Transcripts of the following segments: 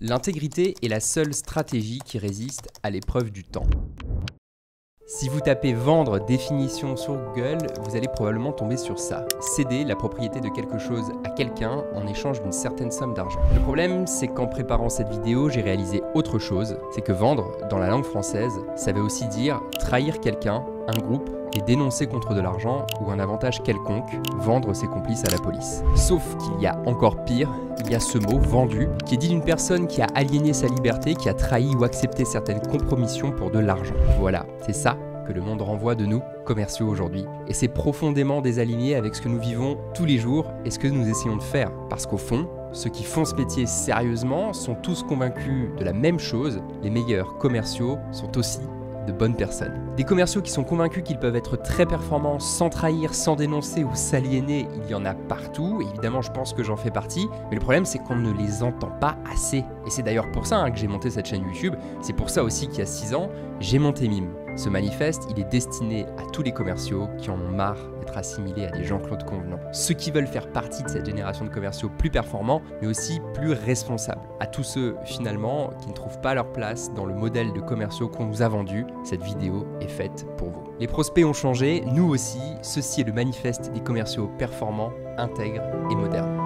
L'intégrité est la seule stratégie qui résiste à l'épreuve du temps. Si vous tapez vendre définition sur Google, vous allez probablement tomber sur ça. Céder la propriété de quelque chose à quelqu'un en échange d'une certaine somme d'argent. Le problème, c'est qu'en préparant cette vidéo, j'ai réalisé autre chose. C'est que vendre, dans la langue française, ça veut aussi dire trahir quelqu'un, un groupe, et dénoncer contre de l'argent ou un avantage quelconque, vendre ses complices à la police. Sauf qu'il y a encore pire, il y a ce mot « vendu » qui est dit d'une personne qui a aliéné sa liberté, qui a trahi ou accepté certaines compromissions pour de l'argent. Voilà, c'est ça que le monde renvoie de nous, commerciaux aujourd'hui. Et c'est profondément désaligné avec ce que nous vivons tous les jours et ce que nous essayons de faire. Parce qu'au fond, ceux qui font ce métier sérieusement sont tous convaincus de la même chose, les meilleurs commerciaux sont aussi de bonnes personnes. Des commerciaux qui sont convaincus qu'ils peuvent être très performants sans trahir, sans dénoncer ou s'aliéner, il y en a partout. Évidemment, je pense que j'en fais partie, mais le problème c'est qu'on ne les entend pas assez. Et c'est d'ailleurs pour ça que j'ai monté cette chaîne YouTube. C'est pour ça aussi qu'il y a 6 ans, j'ai monté Mime. Ce manifeste, il est destiné à tous les commerciaux qui en ont marre d'être assimilés à des Jean-Claude Convenant. Ceux qui veulent faire partie de cette génération de commerciaux plus performants, mais aussi plus responsables. À tous ceux, finalement, qui ne trouvent pas leur place dans le modèle de commerciaux qu'on nous a vendu, cette vidéo est faite pour vous. Les prospects ont changé, nous aussi. Ceci est le manifeste des commerciaux performants, intègres et modernes.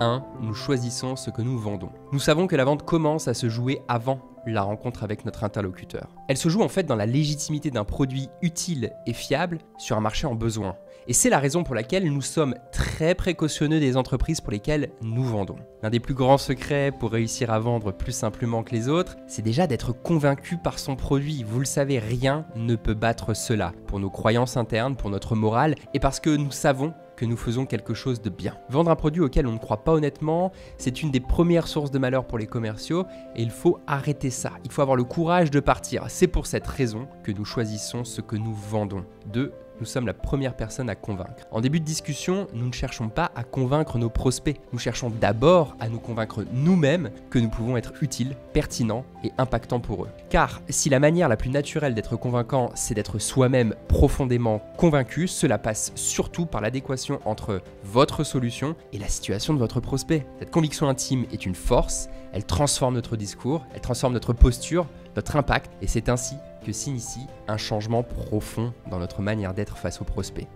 1. Nous choisissons ce que nous vendons. Nous savons que la vente commence à se jouer avant la rencontre avec notre interlocuteur. Elle se joue en fait dans la légitimité d'un produit utile et fiable sur un marché en besoin. Et c'est la raison pour laquelle nous sommes très précautionneux des entreprises pour lesquelles nous vendons. L'un des plus grands secrets pour réussir à vendre plus simplement que les autres, c'est déjà d'être convaincu par son produit. Vous le savez, rien ne peut battre cela. Pour nos croyances internes, pour notre morale, et parce que nous savons que nous faisons quelque chose de bien. Vendre un produit auquel on ne croit pas honnêtement, c'est une des premières sources de malheur pour les commerciaux et il faut arrêter ça. Il faut avoir le courage de partir. C'est pour cette raison que nous choisissons ce que nous vendons. 2. Nous sommes la première personne à convaincre. En début de discussion, nous ne cherchons pas à convaincre nos prospects. Nous cherchons d'abord à nous convaincre nous-mêmes que nous pouvons être utiles, pertinents et impactants pour eux. Car si la manière la plus naturelle d'être convaincant, c'est d'être soi-même profondément convaincu, cela passe surtout par l'adéquation entre votre solution et la situation de votre prospect. Cette conviction intime est une force, elle transforme notre discours, elle transforme notre posture, notre impact, et c'est ainsi que s'initie un changement profond dans notre manière d'être face aux prospects.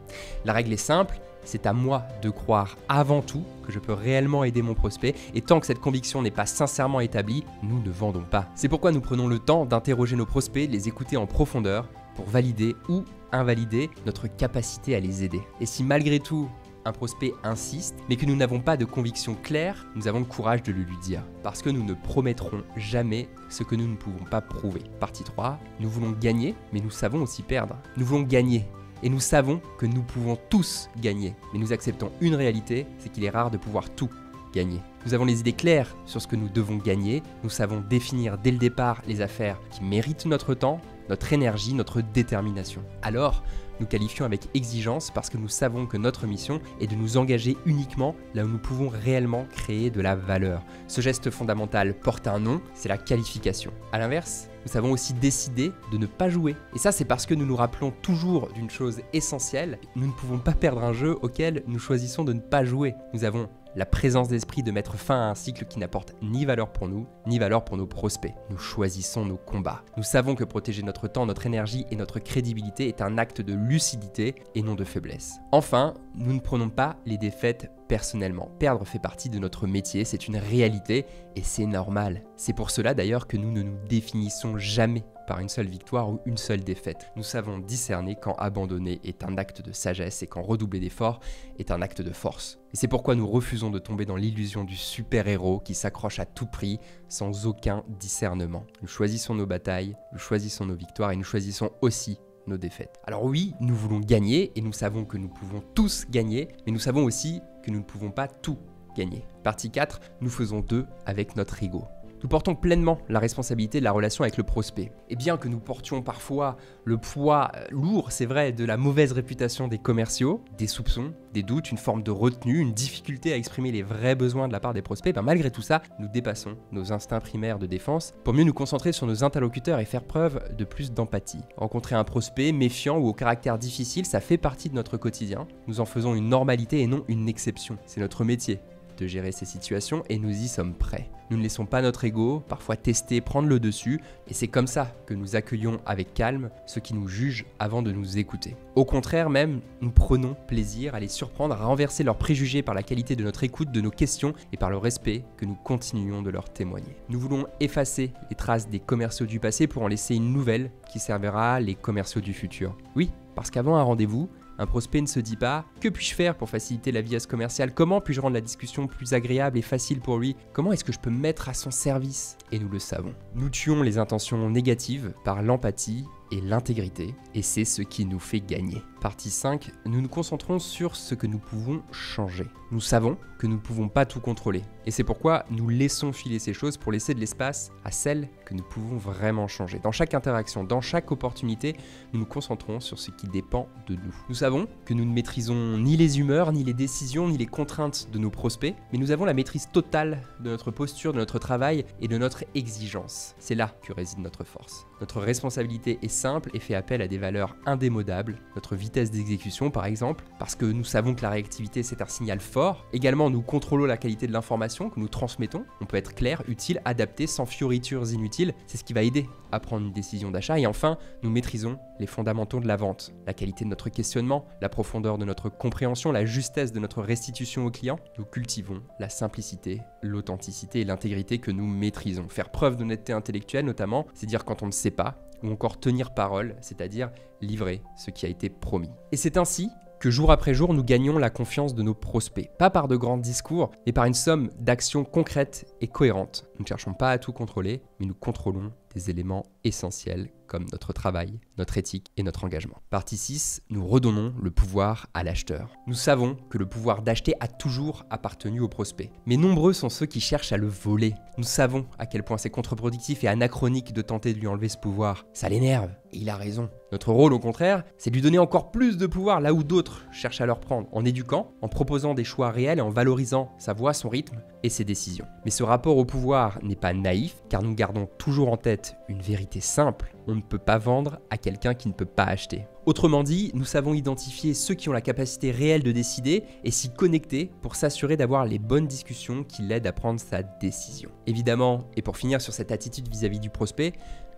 La règle est simple, c'est à moi de croire avant tout que je peux réellement aider mon prospect, et tant que cette conviction n'est pas sincèrement établie, nous ne vendons pas. C'est pourquoi nous prenons le temps d'interroger nos prospects, de les écouter en profondeur pour valider ou invalider notre capacité à les aider. Et si malgré tout, un prospect insiste, mais que nous n'avons pas de conviction claire, nous avons le courage de le lui dire. Parce que nous ne promettrons jamais ce que nous ne pouvons pas prouver. Partie 3, nous voulons gagner, mais nous savons aussi perdre. Nous voulons gagner, et nous savons que nous pouvons tous gagner. Mais nous acceptons une réalité, c'est qu'il est rare de pouvoir tout gagner. Nous avons les idées claires sur ce que nous devons gagner, nous savons définir dès le départ les affaires qui méritent notre temps, notre énergie, notre détermination. Alors, nous qualifions avec exigence parce que nous savons que notre mission est de nous engager uniquement là où nous pouvons réellement créer de la valeur. Ce geste fondamental porte un nom, c'est la qualification. A l'inverse, nous savons aussi décider de ne pas jouer. Et ça, c'est parce que nous nous rappelons toujours d'une chose essentielle, nous ne pouvons pas perdre un jeu auquel nous choisissons de ne pas jouer. Nous avons la présence d'esprit de mettre fin à un cycle qui n'apporte ni valeur pour nous, ni valeur pour nos prospects. Nous choisissons nos combats. Nous savons que protéger notre temps, notre énergie et notre crédibilité est un acte de lucidité et non de faiblesse. Enfin, nous ne prenons pas les défaites personnellement. Perdre fait partie de notre métier, c'est une réalité et c'est normal. C'est pour cela d'ailleurs que nous ne nous définissons jamais par une seule victoire ou une seule défaite. Nous savons discerner quand abandonner est un acte de sagesse et quand redoubler d'efforts est un acte de force. Et c'est pourquoi nous refusons de tomber dans l'illusion du super-héros qui s'accroche à tout prix sans aucun discernement. Nous choisissons nos batailles, nous choisissons nos victoires et nous choisissons aussi nos défaites. Alors oui, nous voulons gagner et nous savons que nous pouvons tous gagner, mais nous savons aussi que nous ne pouvons pas tout gagner. Partie 4, nous faisons 2 avec notre ego. Nous portons pleinement la responsabilité de la relation avec le prospect. Et bien que nous portions parfois le poids lourd, c'est vrai, de la mauvaise réputation des commerciaux, des soupçons, des doutes, une forme de retenue, une difficulté à exprimer les vrais besoins de la part des prospects, malgré tout ça, nous dépassons nos instincts primaires de défense pour mieux nous concentrer sur nos interlocuteurs et faire preuve de plus d'empathie. Rencontrer un prospect méfiant ou au caractère difficile, ça fait partie de notre quotidien. Nous en faisons une normalité et non une exception. C'est notre métier de gérer ces situations et nous y sommes prêts. Nous ne laissons pas notre ego, parfois tester, prendre le dessus, et c'est comme ça que nous accueillons avec calme ceux qui nous jugent avant de nous écouter. Au contraire même, nous prenons plaisir à les surprendre, à renverser leurs préjugés par la qualité de notre écoute, de nos questions et par le respect que nous continuons de leur témoigner. Nous voulons effacer les traces des commerciaux du passé pour en laisser une nouvelle qui servira les commerciaux du futur. Oui, parce qu'avant un rendez-vous, un prospect ne se dit pas « Que puis-je faire pour faciliter la vie à ce commercial ? Comment puis-je rendre la discussion plus agréable et facile pour lui ? Comment est-ce que je peux me mettre à son service ?» Et nous le savons. Nous tuons les intentions négatives par l'empathie et l'intégrité, et c'est ce qui nous fait gagner. Partie 5, nous nous concentrons sur ce que nous pouvons changer. Nous savons que nous ne pouvons pas tout contrôler, et c'est pourquoi nous laissons filer ces choses pour laisser de l'espace à celles que nous pouvons vraiment changer. Dans chaque interaction, dans chaque opportunité, nous nous concentrons sur ce qui dépend de nous. Nous savons que nous ne maîtrisons ni les humeurs, ni les décisions, ni les contraintes de nos prospects, mais nous avons la maîtrise totale de notre posture, de notre travail et de notre exigence. C'est là que réside notre force. Notre responsabilité est simple et fait appel à des valeurs indémodables, notre vitesse d'exécution par exemple, parce que nous savons que la réactivité c'est un signal fort. Également, nous contrôlons la qualité de l'information que nous transmettons. On peut être clair, utile, adapté, sans fioritures inutiles. C'est ce qui va aider à prendre une décision d'achat. Et enfin, nous maîtrisons les fondamentaux de la vente, la qualité de notre questionnement, la profondeur de notre compréhension, la justesse de notre restitution au client. Nous cultivons la simplicité, l'authenticité et l'intégrité que nous maîtrisons. Faire preuve d'honnêteté intellectuelle notamment, c'est dire quand on ne sait pas, ou encore tenir parole, c'est-à-dire livrer ce qui a été promis. Et c'est ainsi que jour après jour, nous gagnons la confiance de nos prospects. Pas par de grands discours, mais par une somme d'actions concrètes et cohérentes. Nous ne cherchons pas à tout contrôler, mais nous contrôlons des éléments essentiels comme notre travail, notre éthique et notre engagement. Partie 6, nous redonnons le pouvoir à l'acheteur. Nous savons que le pouvoir d'acheter a toujours appartenu au prospect. Mais nombreux sont ceux qui cherchent à le voler. Nous savons à quel point c'est contre-productif et anachronique de tenter de lui enlever ce pouvoir. Ça l'énerve, et il a raison. Notre rôle, au contraire, c'est de lui donner encore plus de pouvoir là où d'autres cherchent à leur prendre, en éduquant, en proposant des choix réels et en valorisant sa voix, son rythme et ses décisions. Mais ce rapport au pouvoir n'est pas naïf, car nous gardons toujours en tête une vérité simple. On ne peut pas vendre à quelqu'un qui ne peut pas acheter. Autrement dit, nous savons identifier ceux qui ont la capacité réelle de décider et s'y connecter pour s'assurer d'avoir les bonnes discussions qui l'aident à prendre sa décision. Évidemment, et pour finir sur cette attitude vis-à-vis du prospect,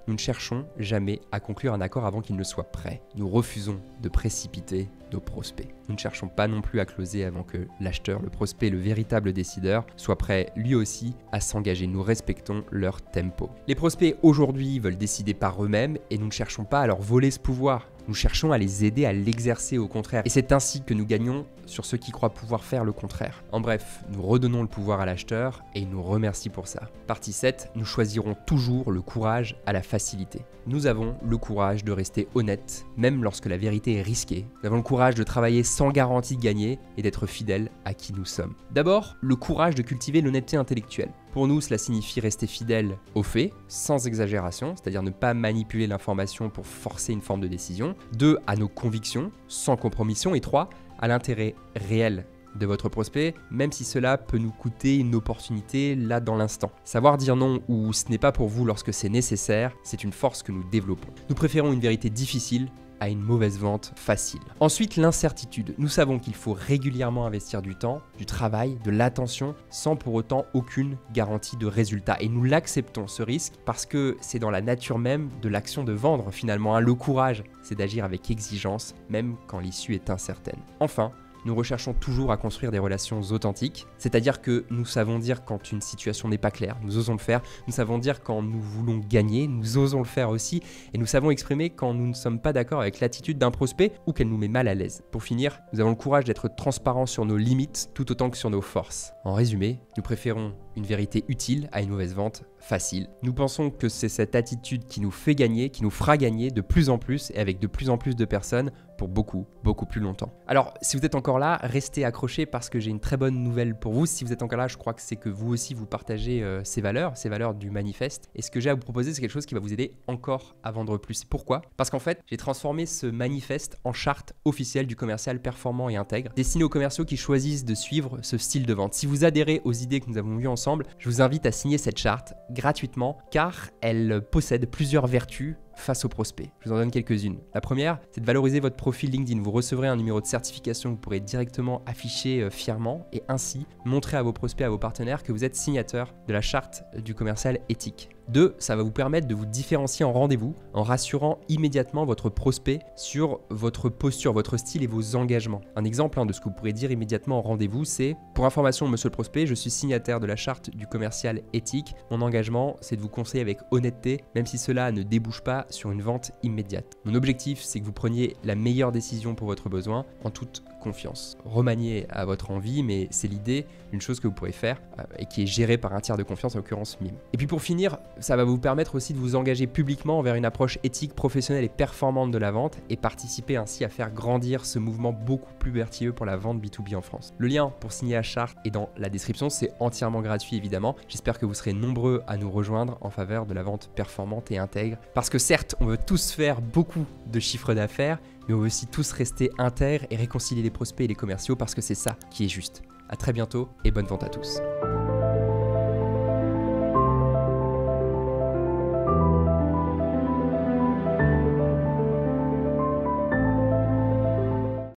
nous ne cherchons jamais à conclure un accord avant qu'il ne soit prêt. Nous refusons de précipiter nos prospects. Nous ne cherchons pas non plus à closer avant que l'acheteur, le prospect, le véritable décideur, soit prêt lui aussi à s'engager. Nous respectons leur tempo. Les prospects aujourd'hui veulent décider par eux-mêmes et nous ne cherchons pas à leur voler ce pouvoir. Nous cherchons à les aider à l'exercer au contraire. Et c'est ainsi que nous gagnons sur ceux qui croient pouvoir faire le contraire. En bref, nous redonnons le pouvoir à l'acheteur et il nous remercie pour ça. Partie 7, nous choisirons toujours le courage à la facilité. Nous avons le courage de rester honnête, même lorsque la vérité est risquée. Nous avons le courage de travailler sans garantie de gagner et d'être fidèles à qui nous sommes. D'abord, le courage de cultiver l'honnêteté intellectuelle. Pour nous, cela signifie rester fidèle aux faits, sans exagération, c'est-à-dire ne pas manipuler l'information pour forcer une forme de décision. 2, à nos convictions, sans compromission. Et 3, à l'intérêt réel de votre prospect, même si cela peut nous coûter une opportunité là dans l'instant. Savoir dire non ou ce n'est pas pour vous lorsque c'est nécessaire, c'est une force que nous développons. Nous préférons une vérité difficile à une mauvaise vente facile. Ensuite, l'incertitude. Nous savons qu'il faut régulièrement investir du temps, du travail, de l'attention, sans pour autant aucune garantie de résultat. Et nous l'acceptons, ce risque, parce que c'est dans la nature même de l'action de vendre finalement. Le courage, c'est d'agir avec exigence, même quand l'issue est incertaine. Enfin, nous recherchons toujours à construire des relations authentiques, c'est-à-dire que nous savons dire quand une situation n'est pas claire, nous osons le faire, nous savons dire quand nous voulons gagner, nous osons le faire aussi, et nous savons exprimer quand nous ne sommes pas d'accord avec l'attitude d'un prospect ou qu'elle nous met mal à l'aise. Pour finir, nous avons le courage d'être transparents sur nos limites tout autant que sur nos forces. En résumé, nous préférons une vérité utile à une mauvaise vente facile. Nous pensons que c'est cette attitude qui nous fait gagner, qui nous fera gagner de plus en plus et avec de plus en plus de personnes pour beaucoup plus longtemps. Alors, si vous êtes encore là, restez accrochés parce que j'ai une très bonne nouvelle pour vous. Si vous êtes encore là, je crois que c'est que vous aussi vous partagez ces valeurs du manifeste. Et ce que j'ai à vous proposer, c'est quelque chose qui va vous aider encore à vendre plus. Pourquoi ? Parce qu'en fait, j'ai transformé ce manifeste en charte officielle du commercial performant et intègre, destinée aux commerciaux qui choisissent de suivre ce style de vente. Si vous adhérez aux idées que nous avons vues ensemble, je vous invite à signer cette charte gratuitement car elle possède plusieurs vertus face aux prospects. Je vous en donne quelques-unes. La première, c'est de valoriser votre profil LinkedIn. Vous recevrez un numéro de certification que vous pourrez directement afficher fièrement et ainsi montrer à vos prospects, à vos partenaires que vous êtes signateur de la charte du commercial éthique. 2, ça va vous permettre de vous différencier en rendez-vous en rassurant immédiatement votre prospect sur votre posture, votre style et vos engagements. Un exemple de ce que vous pourrez dire immédiatement en rendez-vous, c'est « Pour information, monsieur le prospect, je suis signataire de la charte du commercial éthique. Mon engagement, c'est de vous conseiller avec honnêteté, même si cela ne débouche pas sur une vente immédiate. Mon objectif, c'est que vous preniez la meilleure décision pour votre besoin en toute confiance. » Remaniez à votre envie, mais c'est l'idée d'une chose que vous pourrez faire et qui est gérée par un tiers de confiance, en l'occurrence MIM. Et puis pour finir, ça va vous permettre aussi de vous engager publiquement vers une approche éthique, professionnelle et performante de la vente et participer ainsi à faire grandir ce mouvement beaucoup plus vertueux pour la vente B2B en France. Le lien pour signer la charte est dans la description, c'est entièrement gratuit évidemment. J'espère que vous serez nombreux à nous rejoindre en faveur de la vente performante et intègre. Parce que certes, on veut tous faire beaucoup de chiffre d'affaires, mais on veut aussi tous rester intègres et réconcilier les prospects et les commerciaux parce que c'est ça qui est juste. À très bientôt et bonne vente à tous.